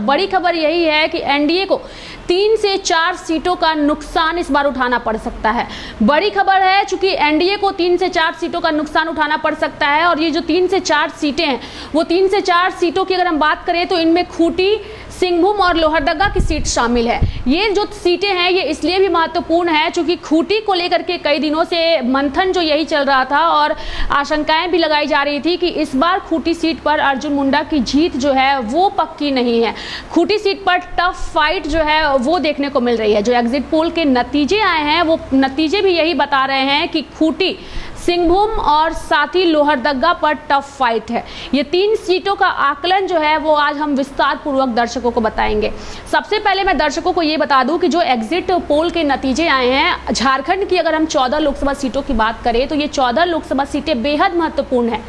बड़ी खबर यही है कि एनडीए को 3 से 4 सीटों का नुकसान इस बार उठाना पड़ सकता है। बड़ी खबर है चूंकि एनडीए को 3 से 4 सीटों का नुकसान उठाना पड़ सकता है और ये जो 3 से 4 सीटें हैं वो 3 से 4 सीटों की अगर हम बात करें तो इनमें खूंटी, सिंहभूम और लोहरदगा की सीट शामिल है। ये जो सीटें हैं ये इसलिए भी महत्वपूर्ण है क्योंकि खूंटी को लेकर के कई दिनों से मंथन जो यही चल रहा था और आशंकाएं भी लगाई जा रही थी कि इस बार खूंटी सीट पर अर्जुन मुंडा की जीत जो है वो पक्की नहीं है। खूंटी सीट पर टफ फाइट जो है वो देखने को मिल रही है। जो एग्जिट पोल के नतीजे आए हैं वो नतीजे भी यही बता रहे हैं कि खूंटी, सिंहभूम और साथ ही लोहरदगा पर टफ फाइट है। ये 3 सीटों का आकलन जो है वो आज हम विस्तार पूर्वक दर्शकों को बताएंगे। सबसे पहले मैं दर्शकों को ये बता दूं कि जो एग्जिट पोल के नतीजे आए हैं, झारखंड की अगर हम 14 लोकसभा सीटों की बात करें तो ये 14 लोकसभा सीटें बेहद महत्वपूर्ण है।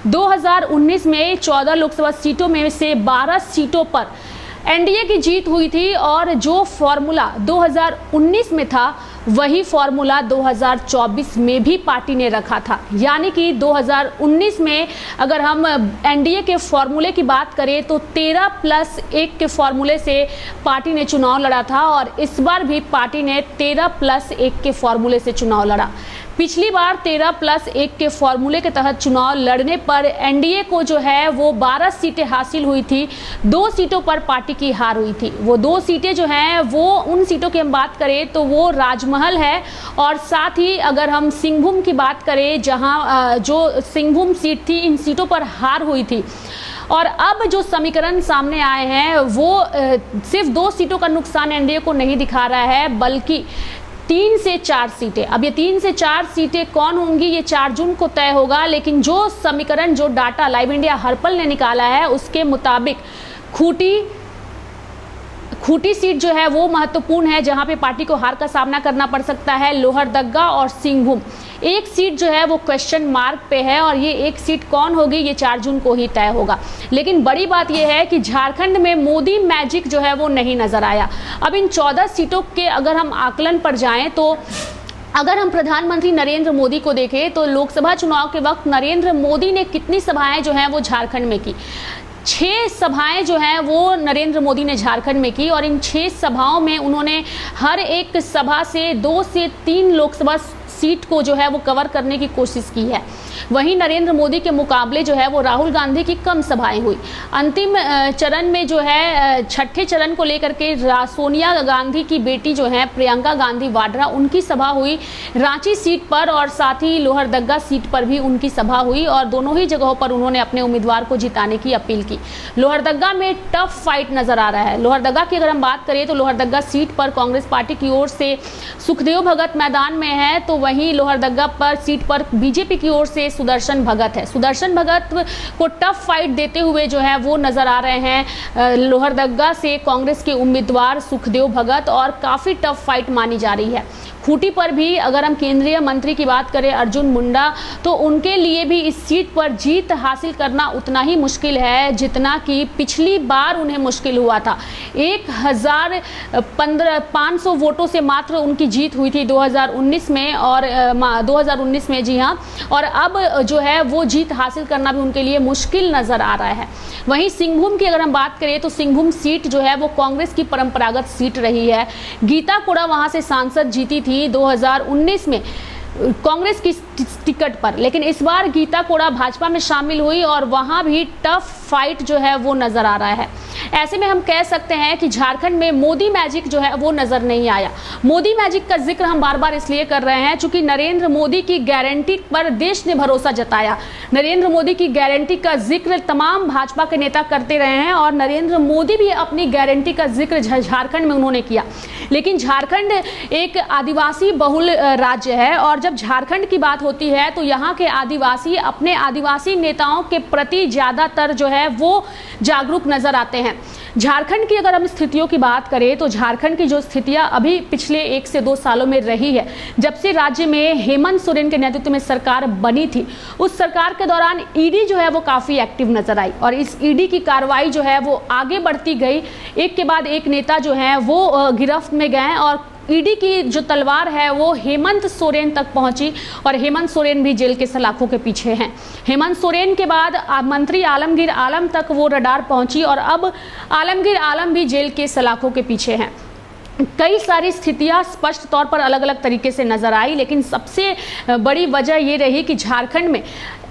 2019 में 14 लोकसभा सीटों में से 12 सीटों पर एनडीए की जीत हुई थी और जो फॉर्मूला 2019 में था वही फॉर्मूला 2024 में भी पार्टी ने रखा था। यानी कि 2019 में अगर हम एनडीए के फॉर्मूले की बात करें तो 13+1 के फॉर्मूले से पार्टी ने चुनाव लड़ा था और इस बार भी पार्टी ने 13+1 के फॉर्मूले से चुनाव लड़ा। पिछली बार 13+1 के फॉर्मूले के तहत चुनाव लड़ने पर एनडीए को जो है वो 12 सीटें हासिल हुई थी, 2 सीटों पर पार्टी की हार हुई थी। वो 2 सीटें जो हैं वो उन सीटों की हम बात करें तो वो राजमहल है और साथ ही अगर हम सिंहभूम की बात करें जहां जो सिंहभूम सीट थी इन सीटों पर हार हुई थी। और अब जो समीकरण सामने आए हैं वो सिर्फ 2 सीटों का नुकसान एनडीए को नहीं दिखा रहा है बल्कि 3 से 4 सीटें। अब ये 3 से 4 सीटें कौन होंगी ये 4 जून को तय होगा, लेकिन जो समीकरण, जो डाटा लाइव इंडिया हर्पल ने निकाला है उसके मुताबिक खूंटी सीट जो है वो महत्वपूर्ण है जहां पे पार्टी को हार का सामना करना पड़ सकता है। लोहरदगा और सिंहभूम एक सीट जो है वो क्वेश्चन मार्क पे है और ये एक सीट कौन होगी ये 4 जून को ही तय होगा। लेकिन बड़ी बात ये है कि झारखंड में मोदी मैजिक जो है वो नहीं नजर आया। अब इन 14 सीटों के अगर हम आकलन पर जाएं तो अगर हम प्रधानमंत्री नरेंद्र मोदी को देखें तो लोकसभा चुनाव के वक्त नरेंद्र मोदी ने कितनी सभाएं जो हैं वो झारखंड में की। 6 सभाएं जो हैं वो नरेंद्र मोदी ने झारखंड में की और इन 6 सभाओं में उन्होंने हर एक सभा से 2 से 3 लोकसभा सीट को जो है वो कवर करने की कोशिश की है। वहीं नरेंद्र मोदी के मुकाबले जो है वो राहुल गांधी की कम सभाएं हुई। अंतिम चरण में जो है 6ठे चरण को लेकर के सोनिया गांधी की बेटी जो है प्रियंका गांधी वाड्रा उनकी सभा हुई रांची सीट पर और साथ ही लोहरदगा सीट पर भी उनकी सभा हुई और दोनों ही जगहों पर उन्होंने अपने उम्मीदवार को जिताने की अपील की। लोहरदगा में टफ फाइट नजर आ रहा है। लोहरदगा की अगर हम बात करें तो लोहरदगा सीट पर कांग्रेस पार्टी की ओर से सुखदेव भगत मैदान में है तो वहीं लोहरदगा पर सीट पर बीजेपी की ओर से सुदर्शन भगत है। सुदर्शन भगत को टफ फाइट देते हुए जो है वो नजर आ रहे हैं लोहरदगा से कांग्रेस के उम्मीदवार सुखदेव भगत और काफी टफ फाइट मानी जा रही है। खूंटी पर भी अगर हम केंद्रीय मंत्री की बात करें अर्जुन मुंडा तो उनके लिए भी इस सीट पर जीत हासिल करना उतना ही मुश्किल है जितना कि पिछली बार उन्हें मुश्किल हुआ था। 1500 वोटों से मात्र उनकी जीत हुई थी 2019 में और 2019 में, जी हाँ, और अब जो है वो जीत हासिल करना भी उनके लिए मुश्किल नजर आ रहा है। वहीं सिंहभूम की अगर हम बात करें तो सिंहभूम सीट जो है वो कांग्रेस की परंपरागत सीट रही है। गीता कोड़ा वहां से सांसद जीती थी 2019 में कांग्रेस की टिकट पर, लेकिन इस बार गीता कोड़ा भाजपा में शामिल हुई और वहां भी टफ फाइट जो है वो नजर आ रहा है। ऐसे में हम कह सकते हैं कि झारखंड में मोदी मैजिक जो है वो नजर नहीं आया। मोदी मैजिक का जिक्र हम बार बार इसलिए कर रहे हैं क्योंकि नरेंद्र मोदी की गारंटी पर देश ने भरोसा जताया। नरेंद्र मोदी की गारंटी का जिक्र तमाम भाजपा के नेता करते रहे हैं और नरेंद्र मोदी भी अपनी गारंटी का जिक्र झारखंड में उन्होंने किया। लेकिन झारखंड एक आदिवासी बहुल राज्य है और जब झारखंड की बात होती है तो यहाँ के आदिवासी अपने आदिवासी नेताओं के प्रति ज्यादातर जो है वो जागरूक नजर आते हैं। झारखंड की अगर हम स्थितियों की बात करें तो झारखंड की जो स्थितियां अभी पिछले 1 से 2 सालों में रही है, जब से राज्य में हेमंत सोरेन के नेतृत्व में सरकार बनी थी, उस सरकार के दौरान ईडी जो है वो काफी एक्टिव नजर आई और इस ईडी की कार्रवाई जो है वो आगे बढ़ती गई। एक के बाद एक नेता जो है वो गिरफ्त में गए और ईडी की जो तलवार है वो हेमंत सोरेन तक पहुंची और हेमंत सोरेन भी जेल के सलाखों के पीछे हैं। हेमंत सोरेन के बाद मंत्री आलमगीर आलम तक वो रडार पहुंची और अब आलमगीर आलम भी जेल के सलाखों के पीछे हैं। कई सारी स्थितियां स्पष्ट तौर पर अलग अलग तरीके से नजर आई, लेकिन सबसे बड़ी वजह ये रही कि झारखंड में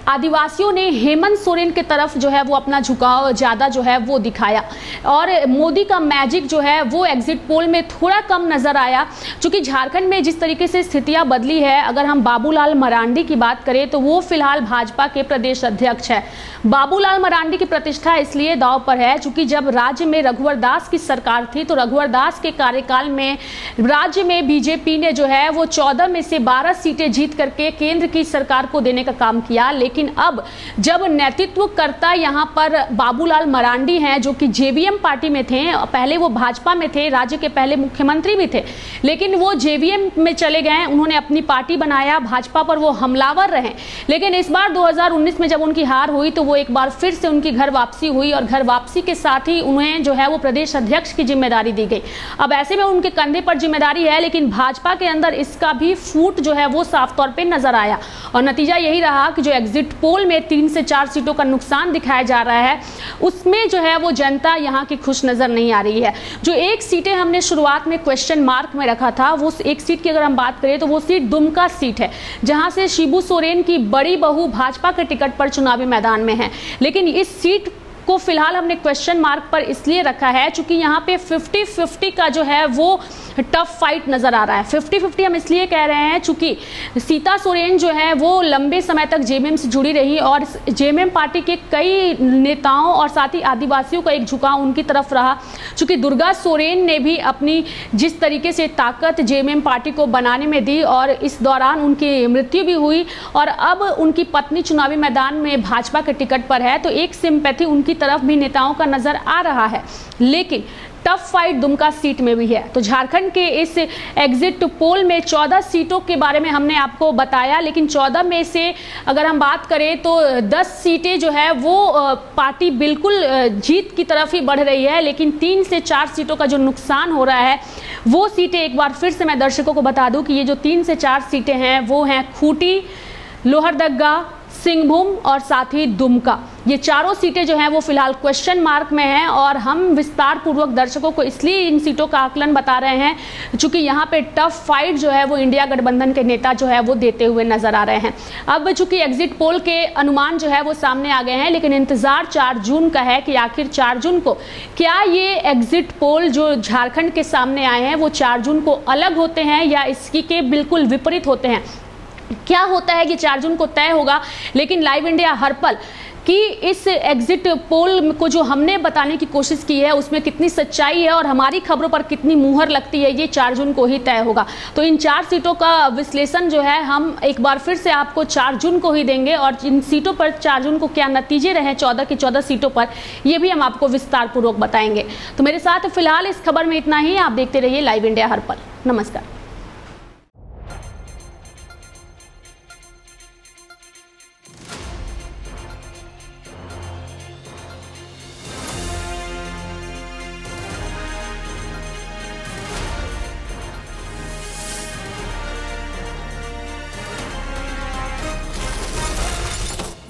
आदिवासियों ने हेमंत सोरेन की तरफ जो है वो अपना झुकाव ज़्यादा जो है वो दिखाया और मोदी का मैजिक जो है वो एग्जिट पोल में थोड़ा कम नज़र आया। क्योंकि झारखंड में जिस तरीके से स्थितियां बदली है, अगर हम बाबूलाल मरांडी की बात करें तो वो फिलहाल भाजपा के प्रदेश अध्यक्ष है। बाबूलाल मरांडी की प्रतिष्ठा इसलिए दांव पर है क्योंकि जब राज्य में रघुवर दास की सरकार थी तो रघुवर दास के कार्यकाल में राज्य में बीजेपी ने जो है वो 14 में से 12 सीटें जीत करके केंद्र की सरकार को देने का काम किया। लेकिन अब जब नेतृत्वकर्ता यहां पर बाबूलाल मरांडी हैं जो कि जेवीएम पार्टी में थे, पहले वो भाजपा में थे, राज्य के पहले मुख्यमंत्री भी थे, लेकिन वो जेवीएम में चले गए, उन्होंने अपनी पार्टी बनाया, भाजपा पर वो हमलावर रहे। लेकिन इस बार 2019 में जब उनकी हार हुई तो वो एक बार फिर से उनकी घर वापसी हुई और घर वापसी के साथ ही उन्हें जो है वो प्रदेश अध्यक्ष की जिम्मेदारी दी गई। अब ऐसे में उनके कंधे पर जिम्मेदारी है, लेकिन भाजपा के अंदर इसका भी फूट जो है वो साफ तौर पे नजर आया और नतीजा यही रहा कि जो एग्जिट पोल में 3 से 4 सीटों का नुकसान दिखाया जा रहा है उसमें जो है वो जनता यहाँ की खुश नजर नहीं आ रही है। जो एक सीटें हमने शुरुआत में क्वेश्चन मार्क में रखा था, वो एक सीट की अगर हम बात करें तो वो सीट दुमका सीट है, जहां से शिबू सोरेन की बड़ी बहू भाजपा के टिकट पर चुनावी मैदान में है। लेकिन इस सीट को फिलहाल हमने क्वेश्चन मार्क पर इसलिए रखा है क्योंकि यहाँ पे 50-50 का जो है वो टफ फाइट नजर आ रहा है। 50-50 हम इसलिए कह रहे हैं क्योंकि सीता सोरेन जो है वो लंबे समय तक जेएमएम से जुड़ी रही और जेएमएम पार्टी के कई नेताओं और साथ ही आदिवासियों का एक झुकाव उनकी तरफ रहा। क्योंकि दुर्गा सोरेन ने भी अपनी जिस तरीके से ताकत जेएमएम पार्टी को बनाने में दी और इस दौरान उनकी मृत्यु भी हुई और अब उनकी पत्नी चुनावी मैदान में भाजपा के टिकट पर है, तो एक सिंपैथी उनकी तरफ भी नेताओं का नजर आ रहा है। लेकिन टफ फाइट दुमका सीट में भी है। तो झारखंड के इस एग्जिट पोल में 14 सीटों के बारे में हमने आपको बताया, लेकिन 14 में से अगर हम बात करें तो 10 सीटें जो है वो पार्टी बिल्कुल जीत की तरफ ही बढ़ रही है, लेकिन 3 से 4 सीटों का जो नुकसान हो रहा है वो सीटें एक बार फिर से मैं दर्शकों को बता दूं कि ये जो 3 से 4 सीटें हैं वो हैं खूंटी, लोहरदगा, सिंहभूम और साथ ही दुमका। ये चारों सीटें जो हैं वो फिलहाल क्वेश्चन मार्क में हैं और हम विस्तार पूर्वक दर्शकों को इसलिए इन सीटों का आकलन बता रहे हैं क्योंकि यहाँ पे टफ फाइट जो है वो इंडिया गठबंधन के नेता जो है वो देते हुए नजर आ रहे हैं। अब चूंकि एग्जिट पोल के अनुमान जो है वो सामने आ गए हैं, लेकिन इंतजार 4 जून का है कि आखिर 4 जून को क्या ये एग्जिट पोल जो झारखंड के सामने आए हैं वो 4 जून को अलग होते हैं या इसकी के बिल्कुल विपरीत होते हैं। क्या होता है कि 4 जून को तय होगा, लेकिन लाइव इंडिया हर पल कि इस एग्जिट पोल को जो हमने बताने की कोशिश की है उसमें कितनी सच्चाई है और हमारी खबरों पर कितनी मुहर लगती है, ये 4 जून को ही तय होगा। तो इन 4 सीटों का विश्लेषण जो है हम एक बार फिर से आपको 4 जून को ही देंगे और इन सीटों पर 4 जून को क्या नतीजे रहे 14 की 14 सीटों पर, ये भी हम आपको विस्तार पूर्वक बताएंगे। तो मेरे साथ फिलहाल इस खबर में इतना ही। आप देखते रहिए लाइव इंडिया हर पल। नमस्कार।